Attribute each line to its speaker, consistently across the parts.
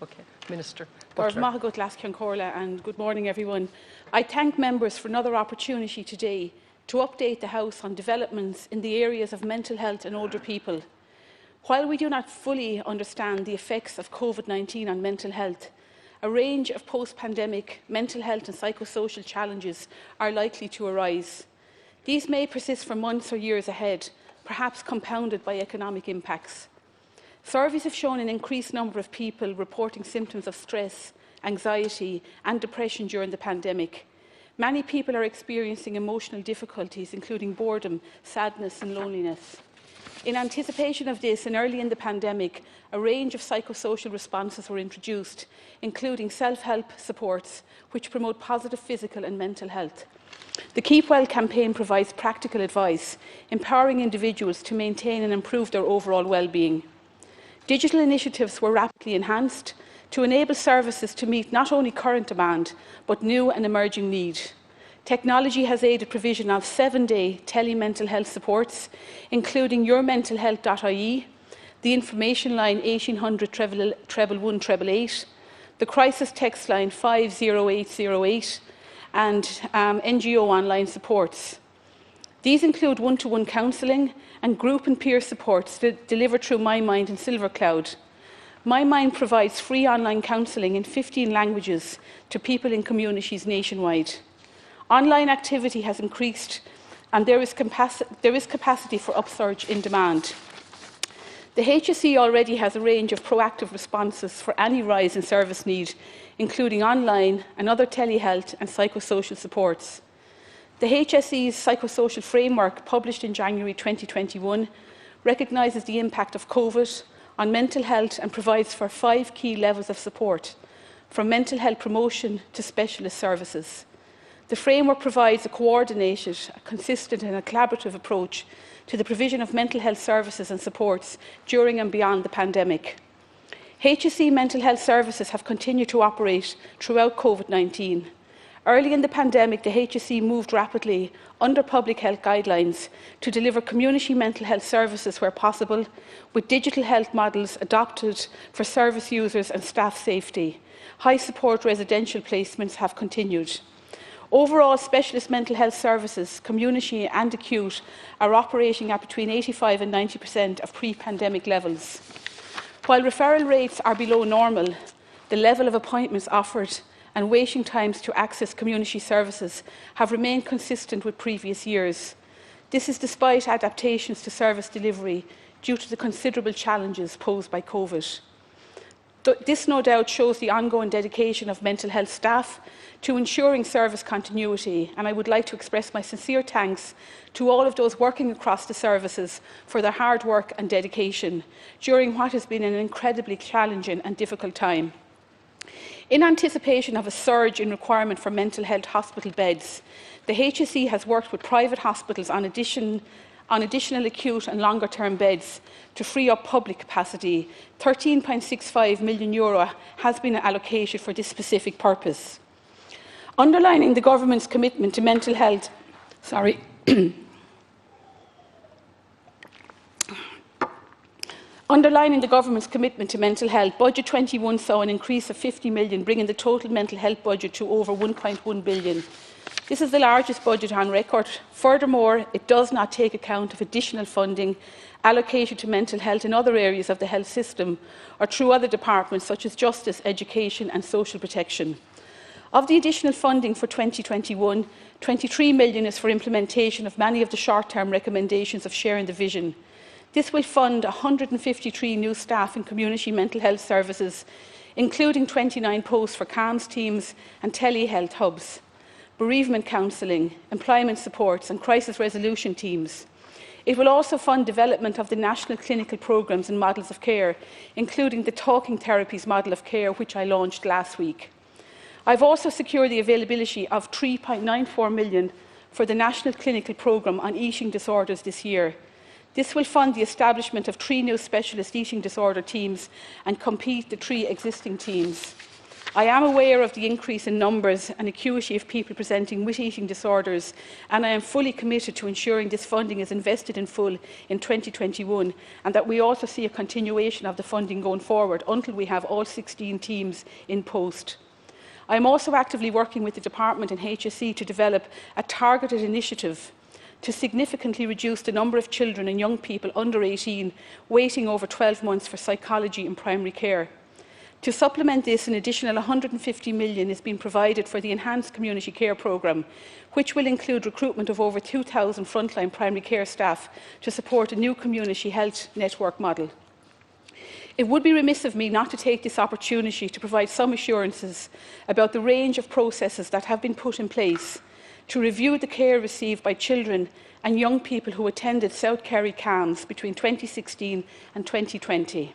Speaker 1: Okay, Minister.
Speaker 2: And good morning, everyone. I thank members for another opportunity today to update the House on developments in the areas of mental health and older people. While we do not fully understand the effects of COVID-19 on mental health, a range of post-pandemic mental health and psychosocial challenges are likely to arise. These may persist for months or years ahead, perhaps compounded by economic impacts. Surveys have shown an increased number of people reporting symptoms of stress, anxiety and depression during the pandemic. Many people are experiencing emotional difficulties, including boredom, sadness and loneliness. In anticipation of this, and early in the pandemic, a range of psychosocial responses were introduced, including self-help supports, which promote positive physical and mental health. The Keep Well campaign provides practical advice, empowering individuals to maintain and improve their overall well-being. Digital initiatives were rapidly enhanced to enable services to meet not only current demand, but new and emerging need. Technology has aided provision of 7-day tele-mental health supports, including yourmentalhealth.ie, the information line 1800 111 888, the crisis text line 50808, and NGO online supports. These include one-to-one counselling and group and peer supports delivered through MyMind and SilverCloud. MyMind provides free online counselling in 15 languages to people in communities nationwide. Online activity has increased and there is capacity for upsurge in demand. The HSE already has a range of proactive responses for any rise in service need, including online and other telehealth and psychosocial supports. The HSE's psychosocial framework, published in January 2021, recognises the impact of COVID on mental health and provides for 5 key levels of support, from mental health promotion to specialist services. The framework provides a coordinated, consistent and a collaborative approach to the provision of mental health services and supports during and beyond the pandemic. HSE mental health services have continued to operate throughout COVID-19. Early in the pandemic, the HSE moved rapidly under public health guidelines to deliver community mental health services where possible, with digital health models adopted for service users and staff safety. High support residential placements have continued. Overall, specialist mental health services, community and acute, are operating at between 85% and 90% of pre-pandemic levels. While referral rates are below normal, the level of appointments offered and waiting times to access community services have remained consistent with previous years. This is despite adaptations to service delivery due to the considerable challenges posed by COVID. This no doubt shows the ongoing dedication of mental health staff to ensuring service continuity, and I would like to express my sincere thanks to all of those working across the services for their hard work and dedication during what has been an incredibly challenging and difficult time. In anticipation of a surge in requirement for mental health hospital beds, the HSE has worked with private hospitals on additional acute and longer-term beds to free up public capacity. €13.65 million has been allocated for this specific purpose. Underlining the Government's commitment to mental health, Budget 21 saw an increase of 50 million, bringing the total mental health budget to over 1.1 billion. This is the largest budget on record. Furthermore, it does not take account of additional funding allocated to mental health in other areas of the health system or through other departments such as justice, education and social protection. Of the additional funding for 2021, 23 million is for implementation of many of the short-term recommendations of Sharing the Vision. This will fund 153 new staff in community mental health services, including 29 posts for CAMHS teams and telehealth hubs, bereavement counselling, employment supports and crisis resolution teams. It will also fund development of the national clinical programmes and models of care, including the Talking Therapies model of care, which I launched last week. I have also secured the availability of 3.94 million for the national clinical programme on eating disorders this year. This will fund the establishment of 3 new specialist eating disorder teams and complete the 3 existing teams. I am aware of the increase in numbers and acuity of people presenting with eating disorders, and I am fully committed to ensuring this funding is invested in full in 2021 and that we also see a continuation of the funding going forward until we have all 16 teams in post. I am also actively working with the Department and HSE to develop a targeted initiative to significantly reduce the number of children and young people under 18 waiting over 12 months for psychology in primary care. To supplement this, an additional £150 million is being provided for the Enhanced Community Care Programme, which will include recruitment of over 2,000 frontline primary care staff to support a new community health network model. It would be remiss of me not to take this opportunity to provide some assurances about the range of processes that have been put in place to review the care received by children and young people who attended South Kerry CAMHS between 2016 and 2020.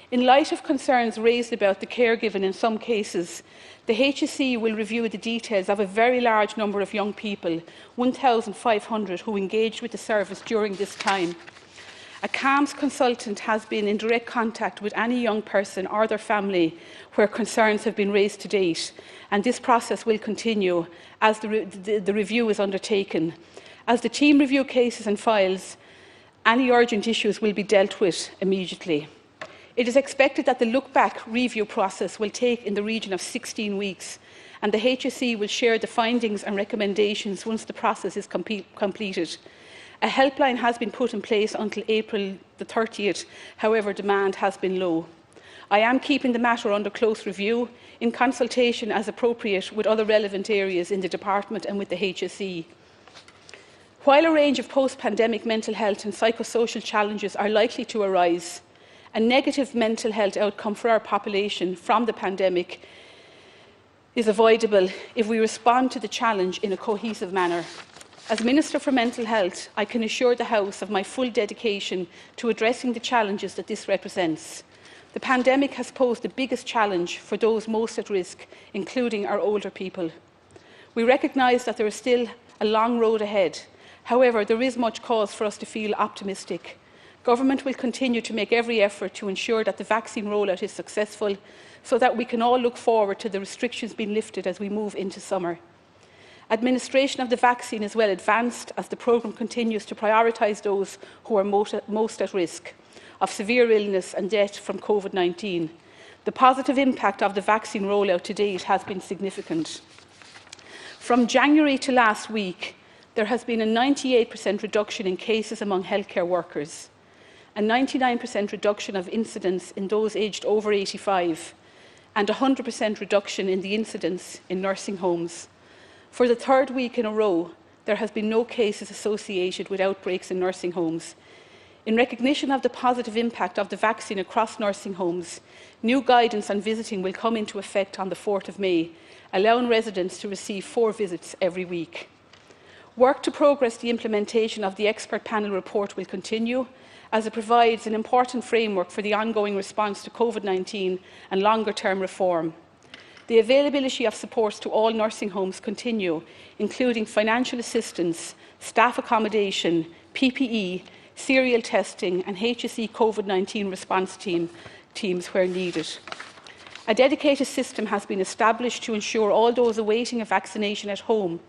Speaker 2: In light of concerns raised about the care given in some cases, the HSE will review the details of a very large number of young people, 1,500 who engaged with the service during this time. A CAMHS consultant has been in direct contact with any young person or their family where concerns have been raised to date, and this process will continue as the review is undertaken. As the team review cases and files, any urgent issues will be dealt with immediately. It is expected that the look-back review process will take in the region of 16 weeks, and the HSE will share the findings and recommendations once the process is completed. A helpline has been put in place until April the 30th, however, demand has been low. I am keeping the matter under close review, in consultation as appropriate with other relevant areas in the Department and with the HSE. While a range of post-pandemic mental health and psychosocial challenges are likely to arise, a negative mental health outcome for our population from the pandemic is avoidable if we respond to the challenge in a cohesive manner. As Minister for Mental Health, I can assure the House of my full dedication to addressing the challenges that this represents. The pandemic has posed the biggest challenge for those most at risk, including our older people. We recognise that there is still a long road ahead. However, there is much cause for us to feel optimistic. Government will continue to make every effort to ensure that the vaccine rollout is successful so that we can all look forward to the restrictions being lifted as we move into summer. Administration of the vaccine is well advanced as the programme continues to prioritise those who are most at risk of severe illness and death from COVID-19. The positive impact of the vaccine rollout to date has been significant. From January to last week, there has been a 98% reduction in cases among healthcare workers, a 99% reduction of incidence in those aged over 85, and a 100% reduction in the incidence in nursing homes. For the third week in a row, there has been no cases associated with outbreaks in nursing homes. In recognition of the positive impact of the vaccine across nursing homes, new guidance on visiting will come into effect on the 4th of May, allowing residents to receive 4 visits every week. Work to progress the implementation of the expert panel report will continue, as it provides an important framework for the ongoing response to COVID-19 and longer-term reform. The availability of supports to all nursing homes continue, including financial assistance, staff accommodation, PPE, serial testing and HSE COVID-19 response teams where needed. A dedicated system has been established to ensure all those awaiting a vaccination at home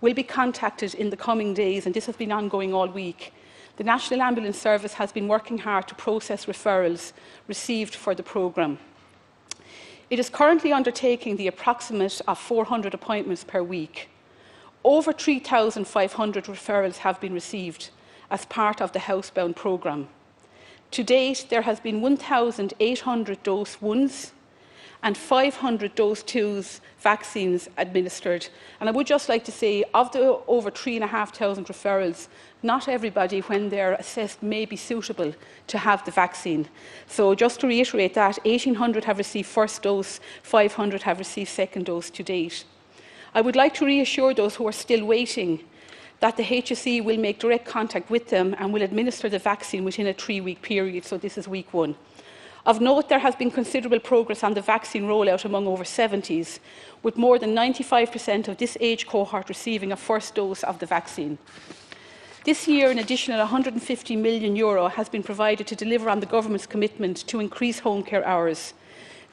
Speaker 2: will be contacted in the coming days, and this has been ongoing all week. The National Ambulance Service has been working hard to process referrals received for the programme. It is currently undertaking the approximate of 400 appointments per week. Over 3,500 referrals have been received as part of the housebound programme. To date, there has been 1,800 dose 1s and 500 dose 2s vaccines administered. And I would just like to say, of the over 3,500 referrals, not everybody, when they're assessed, may be suitable to have the vaccine. So just to reiterate that, 1,800 have received first dose, 500 have received second dose to date. I would like to reassure those who are still waiting that the HSE will make direct contact with them and will administer the vaccine within a 3-week period, so this is week 1. Of note, there has been considerable progress on the vaccine rollout among over 70s, with more than 95% of this age cohort receiving a first dose of the vaccine. This year, an additional €150 million has been provided to deliver on the Government's commitment to increase home care hours.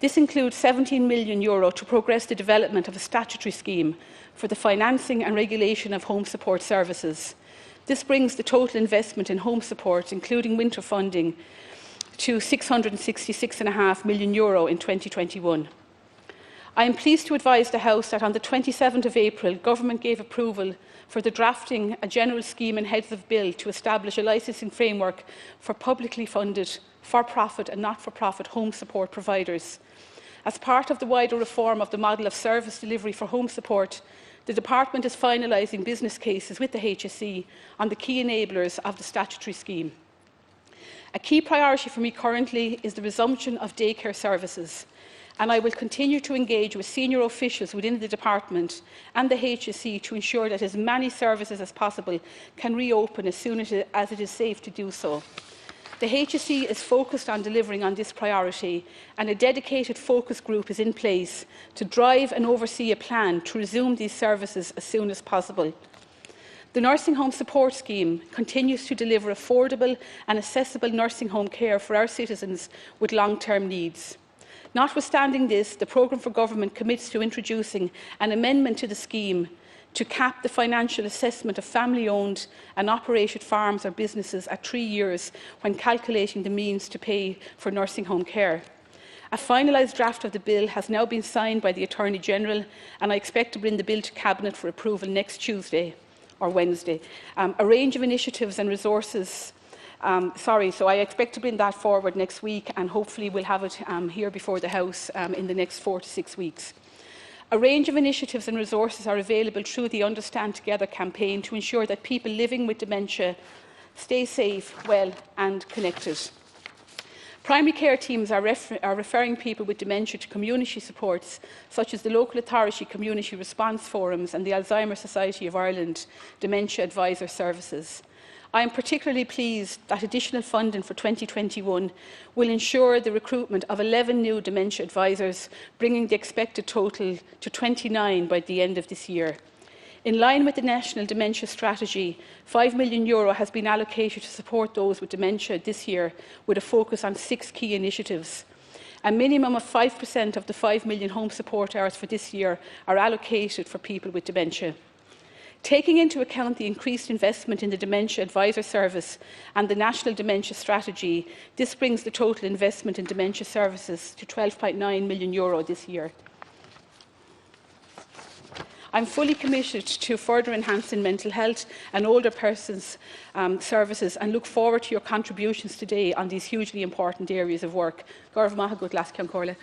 Speaker 2: This includes €17 million to progress the development of a statutory scheme for the financing and regulation of home support services. This brings the total investment in home support, including winter funding, to €666.5 million in 2021. I am pleased to advise the House that on the 27th of April, Government gave approval for the drafting a general scheme and heads of bill to establish a licensing framework for publicly funded, for-profit and not-for-profit home support providers. As part of the wider reform of the model of service delivery for home support, the Department is finalising business cases with the HSE on the key enablers of the statutory scheme. A key priority for me currently is the resumption of daycare services, and I will continue to engage with senior officials within the Department and the HSE to ensure that as many services as possible can reopen as soon as it is safe to do so. The HSE is focused on delivering on this priority, and a dedicated focus group is in place to drive and oversee a plan to resume these services as soon as possible. The Nursing Home Support Scheme continues to deliver affordable and accessible nursing home care for our citizens with long-term needs. Notwithstanding this, the Programme for Government commits to introducing an amendment to the scheme to cap the financial assessment of family-owned and operated farms or businesses at 3 years when calculating the means to pay for nursing home care. A finalised draft of the bill has now been signed by the Attorney-General, and I expect to bring the bill to Cabinet for approval next Tuesday or Wednesday. A range of initiatives and resources so I expect to bring that forward next week, and hopefully we'll have it here before the House in the next 4 to 6 weeks. A range of initiatives and resources are available through the Understand Together campaign to ensure that people living with dementia stay safe, well and connected. Primary care teams are referring people with dementia to community supports, such as the Local Authority Community Response Forums and the Alzheimer's Society of Ireland Dementia Advisor Services. I am particularly pleased that additional funding for 2021 will ensure the recruitment of 11 new dementia advisors, bringing the expected total to 29 by the end of this year. In line with the National Dementia Strategy, €5 million has been allocated to support those with dementia this year, with a focus on 6 key initiatives. A minimum of 5% of the 5 million home support hours for this year are allocated for people with dementia. Taking into account the increased investment in the Dementia Advisor Service and the National Dementia Strategy, this brings the total investment in dementia services to €12.9 million this year. I am fully committed to further enhancing mental health and older persons services, and look forward to your contributions today on these hugely important areas of work. Gorv Maha Gut Las Cion Comhairle.